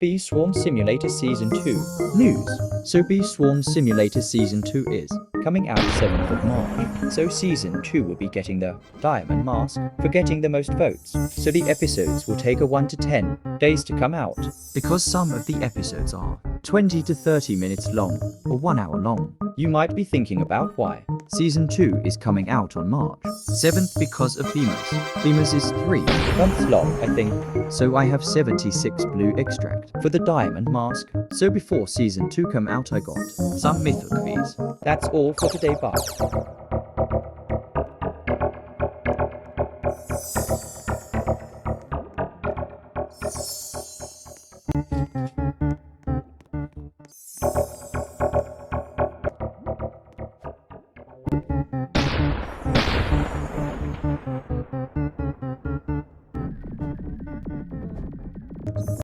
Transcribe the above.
Bee Swarm Simulator Season 2 News. So Bee Swarm Simulator Season 2 is coming out 7th of March. So Season 2 will be getting the Diamond Mask for getting the most votes. So the episodes will take a 1 to 10 days to come out, because some of the episodes are 20 to 30 minutes long or 1 hour long. You might be thinking about why Season 2 is coming out on March 7th because of Beamers. Beamers is 3 months long, I think. So I have 76 blue extract for the Diamond Mask. So before Season 2 come out I got some mythic bees. That's all for today, bye.